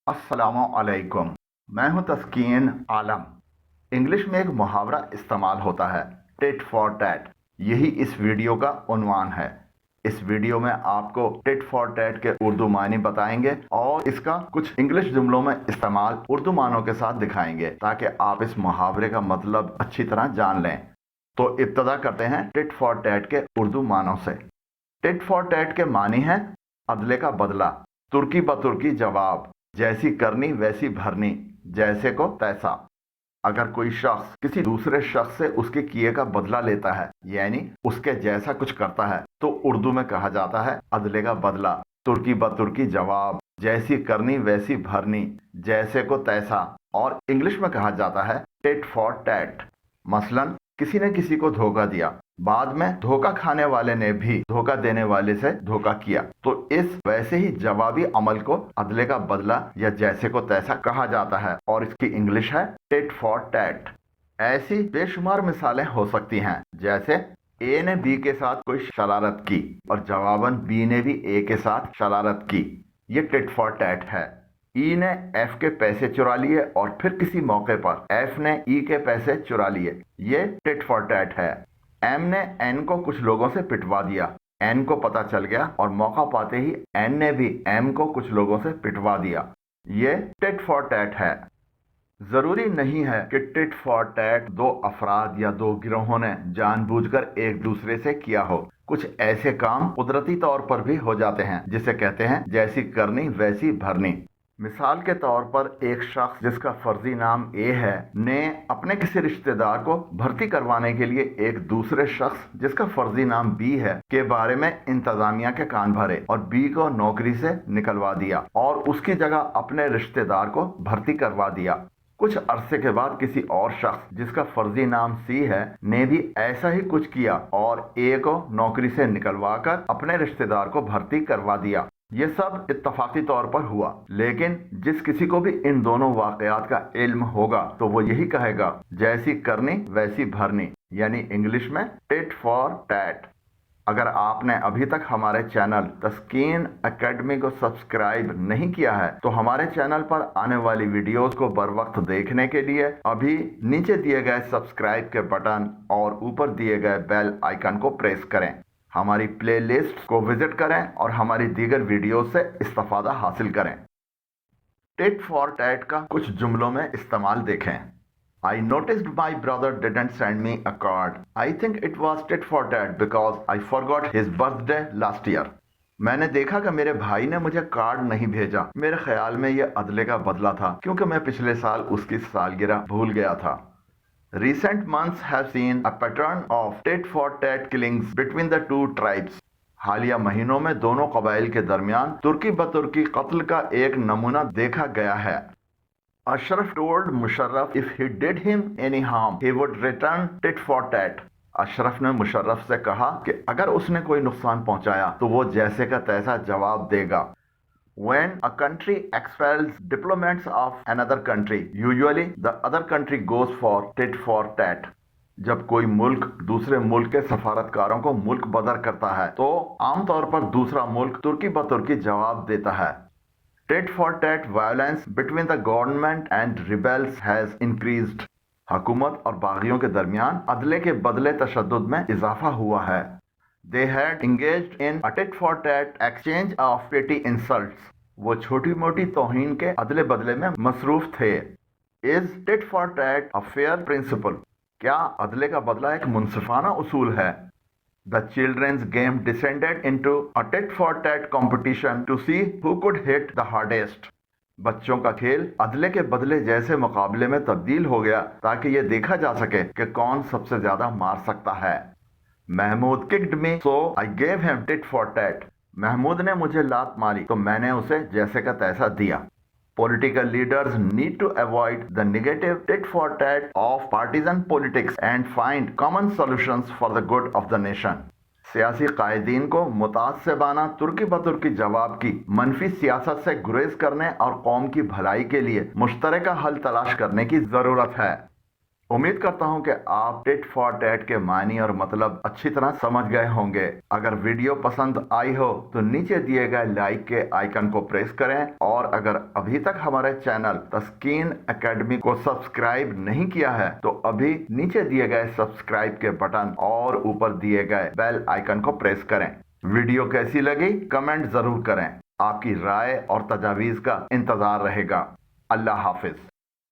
अस्सलामु अलैकुम। मैं हूं तस्कीन आलम। इंग्लिश में एक मुहावरा इस्तेमाल होता है, टिट फॉर टैट। यही इस वीडियो का उन्वान है। इस वीडियो में आपको टिट फॉर टैट के उर्दू मानी बताएंगे और इसका कुछ इंग्लिश जुमलों में इस्तेमाल उर्दू मानों के साथ दिखाएंगे ताकि आप इस मुहावरे का मतलब अच्छी तरह जान लें। तो इब्तदा करते हैं टिट फॉर टैट के उर्दू मानों से। टिट फॉर टैट के मानी हैं अदले का बदला, तुर्की बतुर्की जवाब, जैसी करनी वैसी भरनी, जैसे को तैसा। अगर कोई शख्स किसी दूसरे शख्स से उसके किए का बदला लेता है यानी उसके जैसा कुछ करता है तो उर्दू में कहा जाता है अदले का बदला, तुर्की बतुर्की जवाब, जैसी करनी वैसी भरनी, जैसे को तैसा। और इंग्लिश में कहा जाता है टिट फॉर टैट। मसलन किसी ने किसी को धोखा दिया, बाद में धोखा खाने वाले ने भी धोखा देने वाले से धोखा किया, तो इस वैसे ही जवाबी अमल को अदले का बदला या जैसे को तैसा कहा जाता है और इसकी इंग्लिश है टिट फॉर टैट। ऐसी बेशुमार मिसालें हो सकती हैं, जैसे ए ने बी के साथ कोई शरारत की और जवाबन बी ने भी ए के साथ शरारत की। ये टिट फॉर टैट है। ई ने एफ के पैसे चुरा लिए और फिर किसी मौके पर एफ ने ई के पैसे चुरा लिए। ये टिट फॉर टैट है। एम ने एन को कुछ लोगों से पिटवा दिया, एन को पता चल गया और मौका पाते ही एन ने भी एम को कुछ लोगों से पिटवा दिया। ये टिट फॉर टैट है। जरूरी नहीं है कि टिट फॉर टैट दो अफराद या दो गिरोहों ने जानबूझकर एक दूसरे से किया हो। कुछ ऐसे काम कुदरती तौर पर भी हो जाते हैं जिसे कहते हैं जैसी करनी वैसी भरनी। मिसाल के तौर पर एक शख्स जिसका फर्जी नाम ए है ने अपने किसी रिश्तेदार को भर्ती करवाने के लिए एक दूसरे शख्स जिसका फर्जी नाम बी है के बारे में इंतजामिया के कान भरे और बी को नौकरी से निकलवा दिया और उसकी जगह अपने रिश्तेदार को भर्ती करवा दिया। कुछ अरसे के बाद किसी और शख्स जिसका फर्जी नाम सी है ने भी ऐसा ही कुछ किया और ए को नौकरी से निकलवा कर अपने रिश्तेदार को भर्ती करवा दिया। ये सब इत्तफाकी तौर पर हुआ, लेकिन जिस किसी को भी इन दोनों वाकयात का इल्म होगा तो वो यही कहेगा जैसी करनी वैसी भरनी, यानी इंग्लिश में टिट फॉर टैट। अगर आपने अभी तक हमारे चैनल तस्कीन एकेडमी को सब्सक्राइब नहीं किया है तो हमारे चैनल पर आने वाली वीडियोस को बर वक्त देखने के लिए अभी नीचे दिए गए सब्सक्राइब के बटन और ऊपर दिए गए बेल आइकन को प्रेस करें। हमारी प्ले लिस्ट को विजिट करें और हमारी दीगर वीडियो से इस्तेफादा हासिल करें। टिट फॉर टैट का कुछ जुमलों में इस्तेमाल देखें। I noticed my brother didn't send me a card. I think it was tit for tat because I forgot his birthday last year. मैंने देखा कि मेरे भाई ने मुझे कार्ड नहीं भेजा। मेरे ख्याल में यह अदले का बदला था क्योंकि मैं पिछले साल उसकी सालगिरह भूल गया था। Recent months have seen a pattern of tit for tat killings between the two tribes. हालिया महीनों में दोनों कबाइल के दरमियान तुर्की बतुर्की कत्ल का एक नमूना देखा गया है। Ashraf told Musharraf if he did him any harm, he would return tit for tat. Ashraf ने मुशर्रफ से कहा कि अगर उसने कोई नुकसान पहुंचाया तो वो जैसे का तैसा जवाब देगा। When a country expels diplomats of another country, usually the other country goes for tit for tat. जब कोई मुल्क दूसरे मुल्क के सफारतकारों को मुल्क बदर करता है तो आमतौर पर दूसरा मुल्क तुर्की बतुर्की जवाब देता है। Tit for tat violence between the government and rebels has increased. हुकूमत और बागियों के दरमियान अदले के बदले तशद्दुद में इजाफा हुआ है। They had engaged in a tit for tat exchange of petty insults. वो छोटी मोटी तौहीन के अदले बदले में मसरूफ थे। Is tit for tat a fair principle? क्या अदले का बदला एक मुनसिफाना उसूल है? The children's game descended into a tit for tat competition to see who could hit the hardest. बच्चों का खेल अदले के बदले जैसे मुकाबले में तब्दील हो गया ताकि ये देखा जा सके कि कौन सबसे ज्यादा मार सकता है। Mahmood kicked me so I gave him tit for tat. Mahmood ने मुझे लात मारी तो मैंने उसे जैसे का तैसा दिया। Political leaders need to avoid the negative tit for tat of partisan politics and find common solutions for the good of the nation. सियासी कायदीन को मुतासबाना तुर्की बतुर्की जवाब की मनफी सियासत से गुरेज करने और कौम की भलाई के लिए मुश्तरका हल तलाश करने की जरूरत है। उम्मीद करता हूं कि आप टिट फॉर टैट के मायने और मतलब अच्छी तरह समझ गए होंगे। अगर वीडियो पसंद आई हो तो नीचे दिए गए लाइक के आइकन को प्रेस करें, और अगर अभी तक हमारे चैनल तस्कीन एकेडमी को सब्सक्राइब नहीं किया है तो अभी नीचे दिए गए सब्सक्राइब के बटन और ऊपर दिए गए बेल आइकन को प्रेस करें। वीडियो कैसी लगी कमेंट जरूर करें। आपकी राय और तजावीज का इंतजार रहेगा। अल्लाह हाफिज।